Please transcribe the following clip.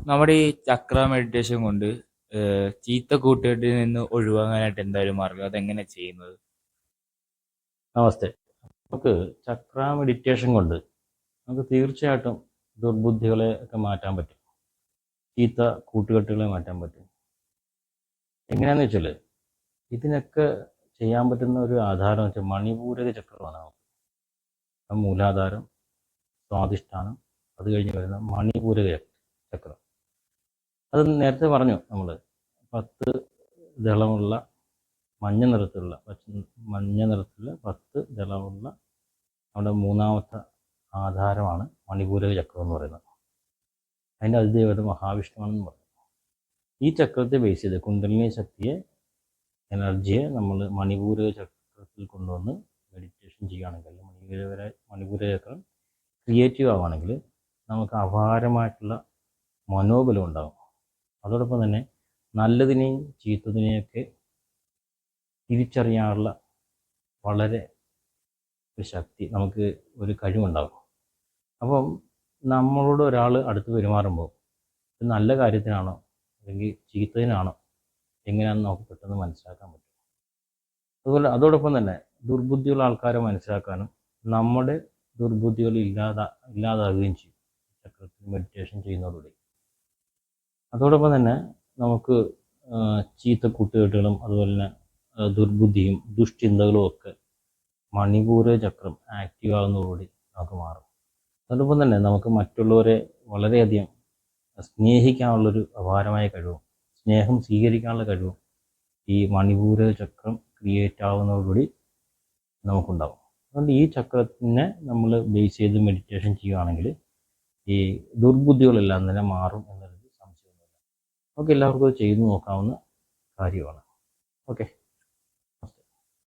നമ്മുടെ ഈ ചക്ര മെഡിറ്റേഷൻ കൊണ്ട് ചീത്ത കൂട്ടുകെട്ടിൽ നിന്ന് ഒഴിവാകാനായിട്ട് എന്തായാലും മാർഗം അതെങ്ങനെ ചെയ്യുന്നത്? നമസ്തേ. നമുക്ക് ചക്ര മെഡിറ്റേഷൻ കൊണ്ട് നമുക്ക് തീർച്ചയായിട്ടും ദുർബുദ്ധികളെ ഒക്കെ മാറ്റാൻ പറ്റും. ചീത്ത കൂട്ടുകെട്ടുകളെ മാറ്റാൻ പറ്റും. എങ്ങനെയാന്ന് വെച്ചാൽ ഇതിനൊക്കെ ചെയ്യാൻ പറ്റുന്ന ഒരു ആധാരം വെച്ചാൽ മണിപൂരക ചക്രമാണ്. മൂലാധാരം, സ്വാധിഷ്ഠാനം, അത് കഴിഞ്ഞ് വരുന്ന മണിപൂരക ചക്രം. അത് നേരത്തെ പറഞ്ഞു നമ്മൾ 10 ദളമുള്ള മഞ്ഞ നിറത്തിലുള്ള 10 ദളമുള്ള നമ്മുടെ മൂന്നാമത്തെ ആധാരമാണ് മണിപൂരക ചക്രം എന്ന് പറയുന്നത്. അതിൻ്റെ അതിദേവത മഹാവിഷ്ണുവാണെന്ന് പറയും. ഈ ചക്രത്തെ ബേസ് ചെയ്ത് കുണ്ടലിനി ശക്തിയെ, എനർജിയെ നമ്മൾ മണിപൂരക ചക്രത്തിൽ കൊണ്ടുവന്ന് മെഡിറ്റേഷൻ ചെയ്യുകയാണെങ്കിൽ, മണിപൂരക ചക്രം ക്രിയേറ്റീവ് ആവുകയാണെങ്കിൽ നമുക്ക് അപാരമായിട്ടുള്ള മനോബലം ഉണ്ടാകും. അതോടൊപ്പം തന്നെ നല്ലതിനെയും ചീത്തതിനെയൊക്കെ തിരിച്ചറിയാനുള്ള വളരെ ഒരു ശക്തി, നമുക്ക് ഒരു കഴിവുണ്ടാകും. അപ്പം നമ്മളോട് ഒരാൾ അടുത്ത് പെരുമാറുമ്പോൾ നല്ല കാര്യത്തിനാണോ അല്ലെങ്കിൽ ചീത്തതിനാണോ എങ്ങനെയാണെന്ന് നമുക്ക് പെട്ടെന്ന് മനസ്സിലാക്കാൻ പറ്റും. അതുപോലെ അതോടൊപ്പം തന്നെ ദുർബുദ്ധിയുള്ള ആൾക്കാരെ മനസ്സിലാക്കാനും നമ്മുടെ ദുർബുദ്ധികൾ ഇല്ലാതാകുകയും ചെയ്യും ചക്രത്തിൽ മെഡിറ്റേഷൻ ചെയ്യുന്നതോടുകൂടി. അതോടൊപ്പം തന്നെ നമുക്ക് ചീത്ത കൂട്ടുകെട്ടുകളും അതുപോലെ തന്നെ ദുർബുദ്ധിയും ദുഷ്ചിന്തകളും ഒക്കെ മണിപൂരക ചക്രം ആക്റ്റീവ് ആകുന്നതോടുകൂടി നമുക്ക് മാറും. അതോടൊപ്പം തന്നെ നമുക്ക് മറ്റുള്ളവരെ വളരെയധികം സ്നേഹിക്കാനുള്ളൊരു അപാരമായ കഴിവും സ്നേഹം സ്വീകരിക്കാനുള്ള കഴിവും ഈ മണിപൂരക ചക്രം ക്രിയേറ്റ് ആവുന്നതോടുകൂടി നമുക്കുണ്ടാകും. അതുകൊണ്ട് ഈ ചക്രത്തിനെ നമ്മൾ ബേസ് ചെയ്ത് മെഡിറ്റേഷൻ ചെയ്യുകയാണെങ്കിൽ ഈ ദുർബുദ്ധികളെല്ലാം തന്നെ മാറും എന്നൊരു സംശയമൊന്നുമില്ല. നമുക്ക് എല്ലാവർക്കും അത് ചെയ്തു നോക്കാവുന്ന കാര്യമാണ്. ഓക്കെ.